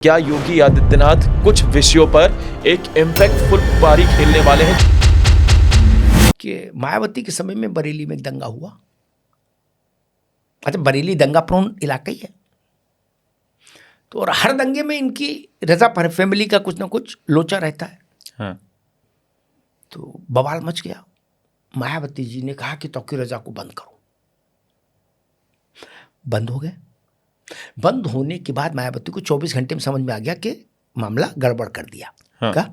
क्या योगी आदित्यनाथ कुछ विषयों पर एक इम्पैक्टफुल पारी खेलने वाले हैं? कि मायावती के समय में बरेली में दंगा हुआ। अच्छा, बरेली दंगा प्रोन इलाका ही है, तो और हर दंगे में इनकी रजा पर फैमिली का कुछ ना कुछ लोचा रहता है। हाँ। तो बवाल मच गया। मायावती जी ने कहा कि तौकीर रजा को बंद करो। बंद हो गए। बंद होने के बाद मायावती को 24 घंटे में समझ में आ गया कि मामला गड़बड़ कर दिया। हाँ। क्या?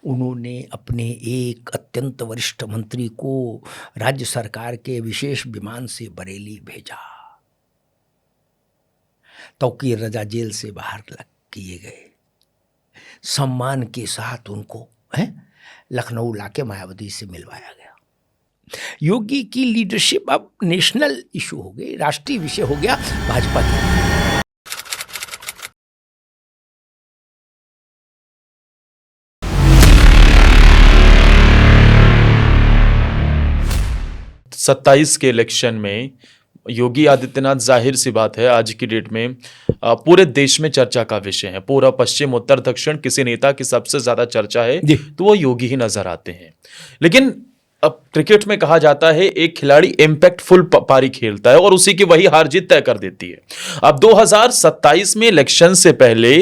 उन्होंने अपने एक अत्यंत वरिष्ठ मंत्री को राज्य सरकार के विशेष विमान से बरेली भेजा। तौकीर रजा जेल से बाहर किए गए। सम्मान के साथ उनको लखनऊ लाके मायावती से मिलवाया गया। योगी की लीडरशिप अब नेशनल इशू हो गई, राष्ट्रीय विषय हो गया भाजपा की। 27 के इलेक्शन में योगी आदित्यनाथ, जाहिर सी बात है आज की डेट में पूरे देश में चर्चा का विषय है। पूरा पश्चिम उत्तर दक्षिण किसी नेता की सबसे ज्यादा चर्चा है तो वो योगी ही नजर आते हैं। लेकिन अब क्रिकेट में कहा जाता है एक खिलाड़ी इम्पैक्टफुल पारी खेलता है और उसी की वही हार जीत तय कर देती है। अब 2027 में इलेक्शन से पहले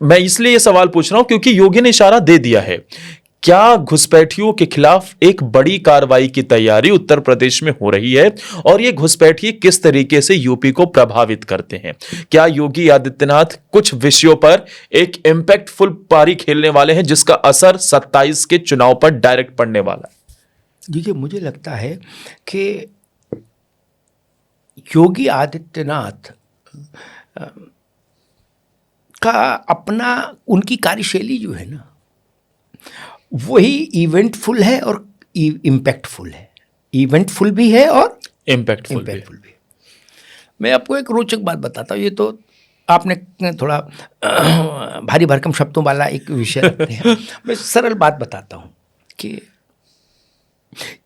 मैं इसलिए ये सवाल पूछ रहा हूं क्योंकि योगी ने इशारा दे दिया है। क्या घुसपैठियों के खिलाफ एक बड़ी कार्रवाई की तैयारी उत्तर प्रदेश में हो रही है और ये घुसपैठिए किस तरीके से यूपी को प्रभावित करते हैं? क्या योगी आदित्यनाथ कुछ विषयों पर एक इम्पैक्टफुल पारी खेलने वाले हैं जिसका असर 27 के चुनाव पर डायरेक्ट पड़ने वाला है? देखिए, मुझे लगता है कि योगी आदित्यनाथ का अपना उनकी कार्यशैली जो है ना, वही इवेंटफुल है और इम्पैक्टफुल है। इवेंटफुल भी है और इम्पैक्टफुल भी है। मैं आपको एक रोचक बात बताता हूँ। ये तो आपने थोड़ा भारी भरकम शब्दों वाला एक विषय रखते हैं। मैं सरल बात बताता हूँ कि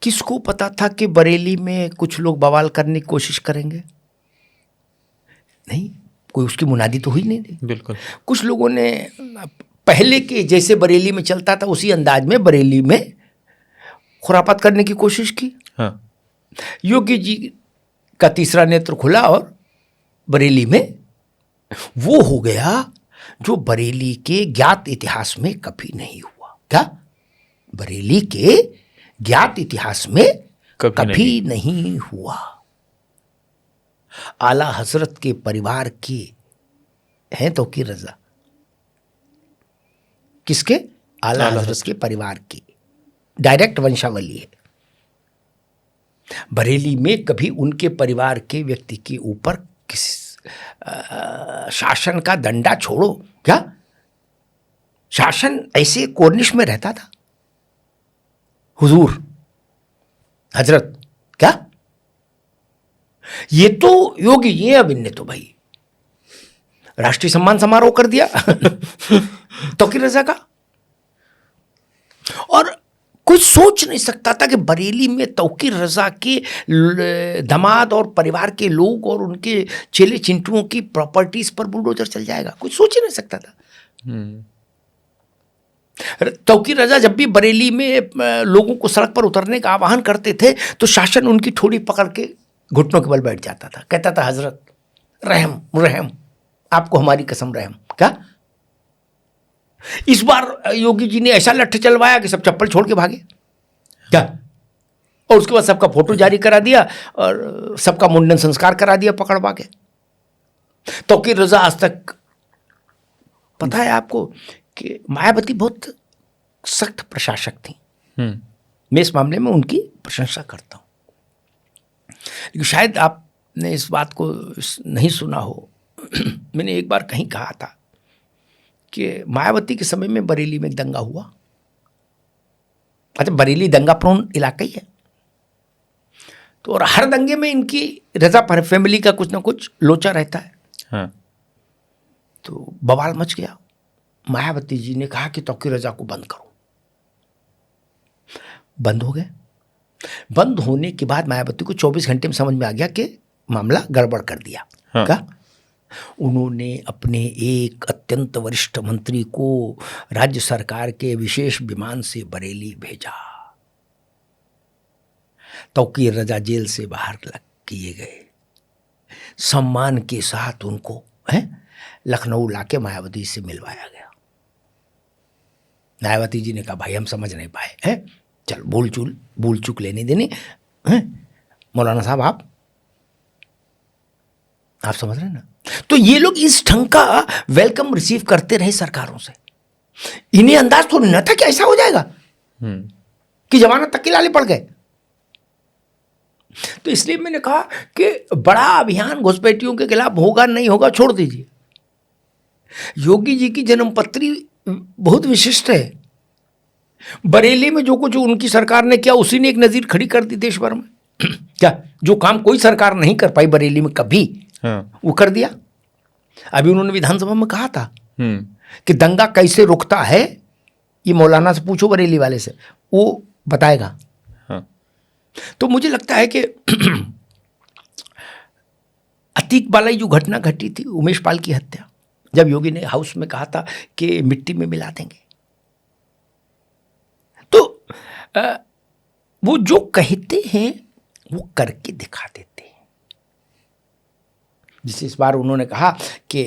किसको पता था कि बरेली में कुछ लोग बवाल करने की कोशिश करेंगे? नहीं, कोई उसकी मुनादी तो हुई नहीं थी। बिल्कुल। कुछ लोगों ने पहले के जैसे बरेली में चलता था उसी अंदाज में बरेली में खुरापात करने की कोशिश की। हाँ। योगी जी का तीसरा नेत्र खुला और बरेली में वो हो गया जो बरेली के ज्ञात इतिहास में कभी नहीं हुआ। क्या? बरेली के ज्ञात इतिहास में कभी नहीं हुआ। आला हजरत के परिवार के हैं तौकीर रजा। किसके? आला हजरत के परिवार की डायरेक्ट वंशावली है। बरेली में कभी उनके परिवार के व्यक्ति के ऊपर किसी शासन का डंडा छोड़ो, क्या शासन ऐसे कोर्निश में रहता था? हुजूर हजरत, क्या ये तो योगी ये अब इनने तो भाई राष्ट्रीय सम्मान समारोह कर दिया तौकीर रजा का। और कुछ सोच नहीं सकता था कि बरेली में तौकीर रजा के दामाद और परिवार के लोग और उनके चेले चिंटुओं की प्रॉपर्टीज पर बुलडोजर चल जाएगा। कुछ सोच ही नहीं सकता था। तौकीर रजा जब भी बरेली में लोगों को सड़क पर उतरने का आह्वान करते थे तो शासन उनकी ठोड़ी पकड़ के घुटनों के बल बैठ जाता था। कहता था हजरत रहम रहम, आपको हमारी कसम रहम। क्या? इस बार योगी जी ने ऐसा लट्ठ चलवाया कि सब चप्पल छोड़ के भागे। क्या? और उसके बाद सबका फोटो जारी करा दिया और सबका मुंडन संस्कार करा दिया पकड़वा के। तौकीर रजा आज तक, पता है आपको कि मायावती बहुत सख्त प्रशासक थी। मैं इस मामले में उनकी प्रशंसा करता हूं। लेकिन शायद आपने इस बात को नहीं सुना हो। मैंने एक बार कहीं कहा था कि मायावती के समय में बरेली में दंगा हुआ। अच्छा, बरेली दंगा प्रोन इलाका ही है, तो और हर दंगे में इनकी रजा पर फैमिली का कुछ ना कुछ लोचा रहता है। हाँ। तो बवाल मच गया। मायावती जी ने कहा कि तौकीर रजा को बंद करो। बंद हो गए। बंद होने के बाद मायावती को 24 घंटे में समझ में आ गया कि मामला गड़बड़ कर दिया। हाँ। क्या? उन्होंने अपने एक अत्यंत वरिष्ठ मंत्री को राज्य सरकार के विशेष विमान से बरेली भेजा। तौकीर रजा जेल से बाहर किए गए, सम्मान के साथ उनको लखनऊ लाके मायावती से मिलवाया गया। मायावती जी ने कहा भाई हम समझ नहीं पाए हैं, चल भूल चूक लेने देने मौलाना साहब आप समझ रहे हैं ना। तो ये लोग इस ढंग का वेलकम रिसीव करते रहे सरकारों से। इन्हें अंदाज तो नहीं था कि ऐसा हो जाएगा कि जमानत तक के लाले पड़ गए। तो इसलिए मैंने कहा कि बड़ा अभियान घुसपैठियों के खिलाफ होगा नहीं होगा छोड़ दीजिए। योगी जी की जन्मपत्री बहुत विशिष्ट है। बरेली में जो कुछ उनकी सरकार ने किया उसी ने एक नजीर खड़ी कर दी देश भर में। क्या जो काम कोई सरकार नहीं कर पाई बरेली में कभी, वो कर दिया। अभी उन्होंने विधानसभा में कहा था कि दंगा कैसे रुकता है ये मौलाना से पूछो, बरेली वाले से, वो बताएगा। तो मुझे लगता है कि अतीक बालाई जो घटना घटी थी, उमेश पाल की हत्या, जब योगी ने हाउस में कहा था कि मिट्टी में मिला देंगे, तो वो जो कहते हैं वो करके दिखा देते हैं। जिस इस बार उन्होंने कहा कि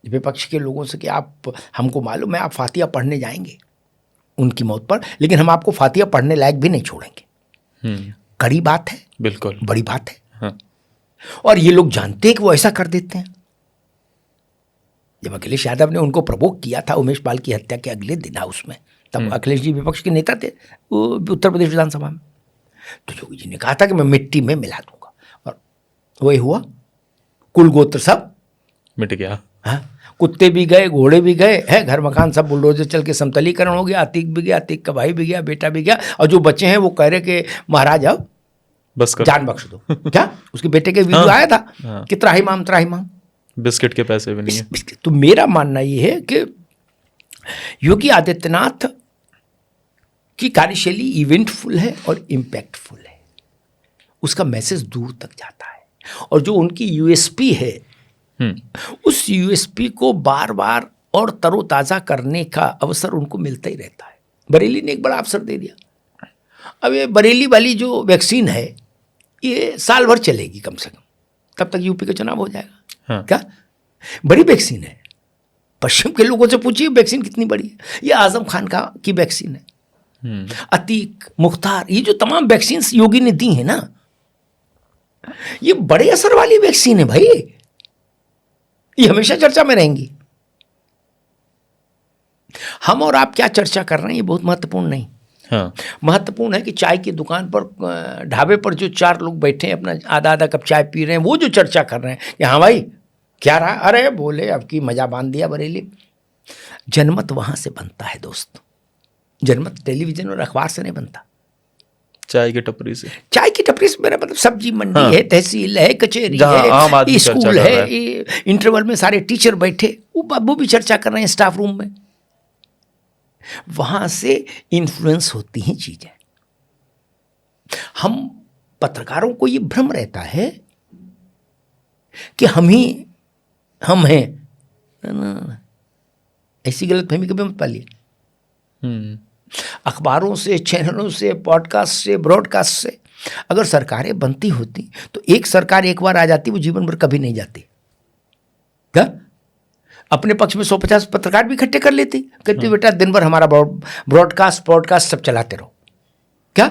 विपक्ष के लोगों से कि आप, हमको मालूम है आप फातिहा पढ़ने जाएंगे उनकी मौत पर, लेकिन हम आपको फातिहा पढ़ने लायक भी नहीं छोड़ेंगे। कड़ी बात है, बिल्कुल बड़ी बात है। हाँ। और ये लोग जानते हैं कि वो ऐसा कर देते हैं। जब अखिलेश यादव ने उनको प्रवोक किया था उमेश पाल की हत्या के अगले दिन हाउस में, तब अखिलेश जी विपक्ष के नेता थे वो उत्तर प्रदेश विधानसभा में, तो योगी जी ने कहा था कि मैं मिट्टी में मिला दूंगा, और वही हुआ। कुल गोत्र सब मिट गया। हाँ, कुत्ते भी गए, घोड़े भी गए, है घर मकान सब बुलडोजर चल के समतलीकरण हो गया। अतीक भी गया, अतीक का भाई भी गया, बेटा भी गया, और जो बचे हैं वो कह रहे कि महाराज अब बस कर, जान बख्श दो। क्या उसके बेटे के वीडियो आया था कि त्राहिमाम बिस्किट के पैसे भी नहीं है। तो मेरा मानना ये है कि योगी आदित्यनाथ की कार्यशैली इवेंटफुल है और इम्पैक्टफुल है। उसका मैसेज दूर तक जाता है, और जो उनकी यूएसपी है उस यूएसपी को बार बार और तरोताज़ा करने का अवसर उनको मिलता ही रहता है। बरेली ने एक बड़ा अवसर दे दिया। अब ये बरेली वाली जो वैक्सीन है ये साल भर चलेगी कम से कम, तब तक यूपी का चुनाव हो जाएगा। हाँ। क्या बड़ी वैक्सीन है। पश्चिम के लोगों से पूछिए वैक्सीन कितनी बड़ी है। ये आजम खान की वैक्सीन है। अतीक, मुख्तार, ये जो तमाम वैक्सीन योगी ने दी है ना, ये बड़े असर वाली वैक्सीन है भाई। ये हमेशा चर्चा में रहेंगी। हम और आप क्या चर्चा कर रहे हैं ये बहुत महत्वपूर्ण नहीं। हाँ। महत्वपूर्ण है कि चाय की दुकान पर, ढाबे पर जो चार लोग बैठे हैं, अपना आधा आधा कप चाय पी रहे हैं, वो जो चर्चा कर रहे हैं कि हाँ भाई क्या रहा, अरे बोले अब की मजा बांध दिया बरेली। जनमत वहां से बनता है दोस्त। जनमत टेलीविजन और अखबार से नहीं बनता, चाय की टपरी से। चाय की टपरी से मेरा मतलब सब्जी मंडी है, तहसील है, कचहरी है, स्कूल है, इंटरवल में सारे टीचर बैठे, वो भी चर्चा कर रहे हैं स्टाफ रूम में। वहां से इन्फ्लुएंस होती हैं चीजें। हम पत्रकारों को ये भ्रम रहता है कि हम हैं। ऐसी गलतफहमी कभी मत पालिए। अखबारों से, चैनलों से, पॉडकास्ट से, ब्रॉडकास्ट से अगर सरकारें बनती होती तो एक सरकार एक बार आ जाती, वो जीवन भर कभी नहीं जाती। क्या अपने पक्ष में 150 पत्रकार भी इकट्ठे कर लेती, कहती बेटा दिन भर हमारा ब्रॉडकास्ट पॉडकास्ट सब चलाते रहो। क्या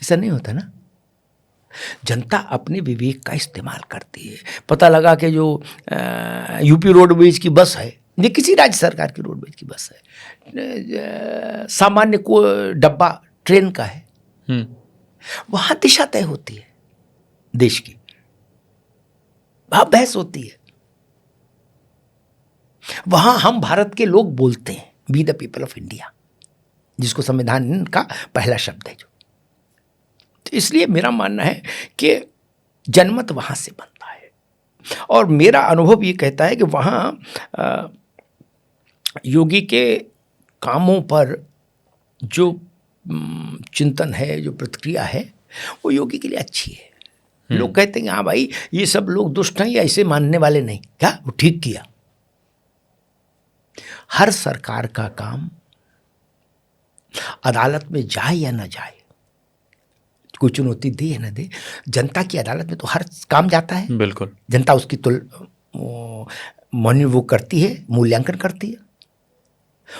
ऐसा नहीं होता ना। जनता अपने विवेक का इस्तेमाल करती है। पता लगा कि जो यूपी रोडवेज की बस है, ये किसी राज्य सरकार की रोडवेज की बस है, सामान्य को डब्बा ट्रेन का है, वहां दिशा तय होती है देश की, वहां बहस होती है, वहां हम भारत के लोग बोलते हैं be the people of India, जिसको संविधान का पहला शब्द है जो। तो इसलिए मेरा मानना है कि जनमत वहां से बनता है, और मेरा अनुभव ये कहता है कि वहां योगी के कामों पर जो चिंतन है, जो प्रतिक्रिया है, वो योगी के लिए अच्छी है। लोग कहते हैं हाँ भाई ये सब लोग दुष्ट हैं, ये ऐसे मानने वाले नहीं। क्या वो ठीक किया। हर सरकार का काम अदालत में जाए या ना जाए, कोई चुनौती दे या ना दे, जनता की अदालत में तो हर काम जाता है। बिल्कुल। जनता उसकी वो करती है, मूल्यांकन करती है।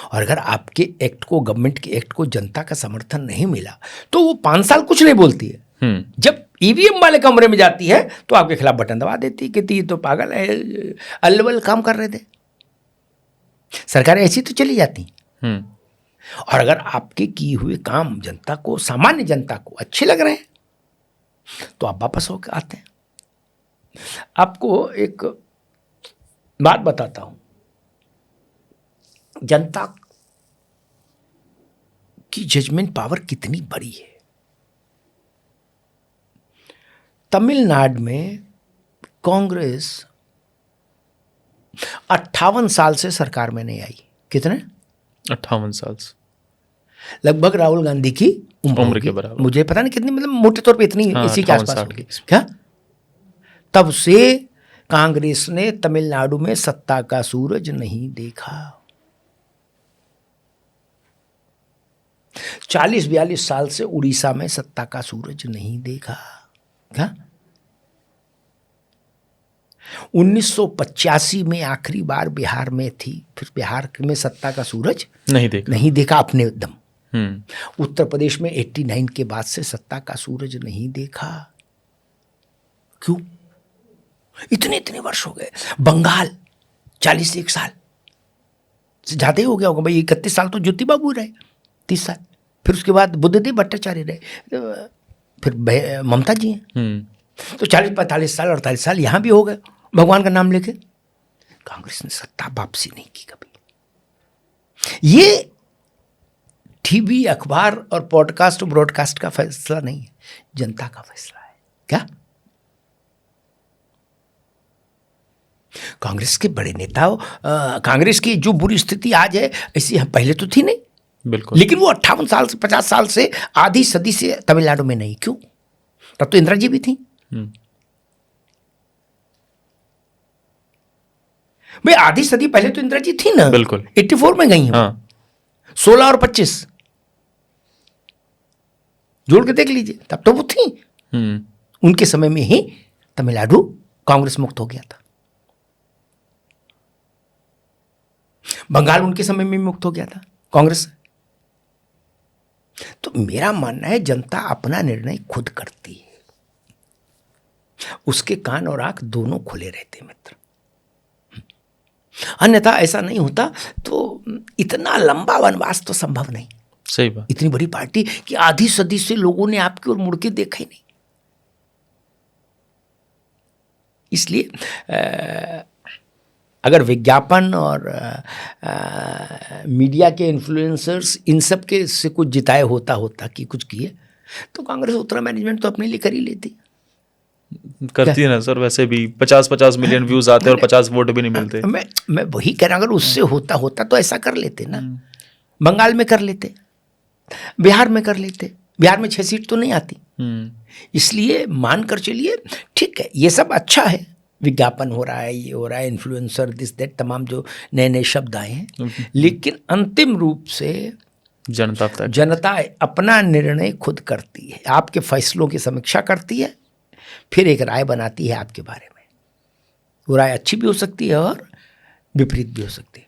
और अगर आपके एक्ट को, गवर्नमेंट के एक्ट को जनता का समर्थन नहीं मिला तो वो 5 साल कुछ नहीं बोलती है। जब ईवीएम वाले कमरे में जाती है तो आपके खिलाफ बटन दबा देती है, कहती ये तो पागल है, अल्लवल काम कर रहे थे। सरकारें ऐसी तो चली जाती। और अगर आपके किए हुए काम जनता को, सामान्य जनता को अच्छे लग रहे हैं तो आप वापस होकर आते हैं। आपको एक बात बताता हूं, जनता की जजमेंट पावर कितनी बड़ी है। तमिलनाडु में कांग्रेस 58 साल से सरकार में नहीं आई। कितने? 58 साल से, लगभग राहुल गांधी की उम्र के बराबर। मुझे पता नहीं कितनी, मतलब मोटे तौर पे इतनी, हाँ, इसी के 58 आसपास साल होगी। की। क्या तब से कांग्रेस ने तमिलनाडु में सत्ता का सूरज नहीं देखा। 40-42 साल से उड़ीसा में सत्ता का सूरज नहीं देखा। क्या 1985 में आखिरी बार बिहार में थी, फिर बिहार में सत्ता का सूरज नहीं देखा अपने दम। उत्तर प्रदेश में 89 के बाद से सत्ता का सूरज नहीं देखा। क्यों? इतने वर्ष हो गए। बंगाल 41 साल से ज्यादा ही हो गया होगा भाई। 31 साल तो ज्योति बाबू रहे, 30 साल, फिर उसके बाद बुद्धदेव भट्टाचार्य रहे, फिर ममता जी हैं, तो 40-45 साल, 48 साल यहाँ भी हो गए भगवान का नाम लेके। कांग्रेस ने सत्ता वापसी नहीं की कभी। ये टीवी, अखबार और पॉडकास्ट और ब्रॉडकास्ट का फैसला नहीं है, जनता का फैसला है। क्या कांग्रेस के बड़े नेताओं, कांग्रेस की जो बुरी स्थिति आज है ऐसी पहले तो थी नहीं। बिल्कुल। लेकिन वो 58 साल से, 50 साल से, आधी सदी से तमिलनाडु में नहीं। क्यों? तब तो इंदिरा जी भी थी भाई। आधी सदी पहले तो इंदिरा जी थी ना। बिल्कुल। 84 में गई हैं। हाँ। 16 और 25 जोड़ के देख लीजिए, तब तो वो थी। उनके समय में ही तमिलनाडु कांग्रेस मुक्त हो गया था। बंगाल उनके समय में मुक्त हो गया था कांग्रेस। तो मेरा मानना है जनता अपना निर्णय खुद करती है, उसके कान और आंख दोनों खुले रहते मित्र। अन्यथा ऐसा नहीं होता तो इतना लंबा वनवास तो संभव नहीं। सही बात। इतनी बड़ी पार्टी कि आधी सदी से लोगों ने आपकी ओर मुड़ के देखा ही नहीं। इसलिए अगर विज्ञापन और मीडिया के इन्फ्लुएंसर्स इन सब के से कुछ जिताए होता कि कुछ किए, तो कांग्रेस उतना मैनेजमेंट तो अपने लिए कर ही लेती। करती है ना सर। वैसे भी 50-50 मिलियन व्यूज आते हैं और 50 वोट भी नहीं मिलते। मैं वही कह रहा हूं, अगर उससे होता तो ऐसा कर लेते ना। बंगाल में कर लेते, बिहार में कर लेते। बिहार में 6 सीट तो नहीं आती। इसलिए मानकर चलिए ठीक है, ये सब अच्छा है, विज्ञापन हो रहा है, ये हो रहा है, इन्फ्लुएंसर, दिस दैट, तमाम जो नए शब्द आए हैं। लेकिन अंतिम रूप से जनता अपना निर्णय खुद करती है, आपके फैसलों की समीक्षा करती है, फिर एक राय बनाती है आपके बारे में। वो राय अच्छी भी हो सकती है और विपरीत भी हो सकती है।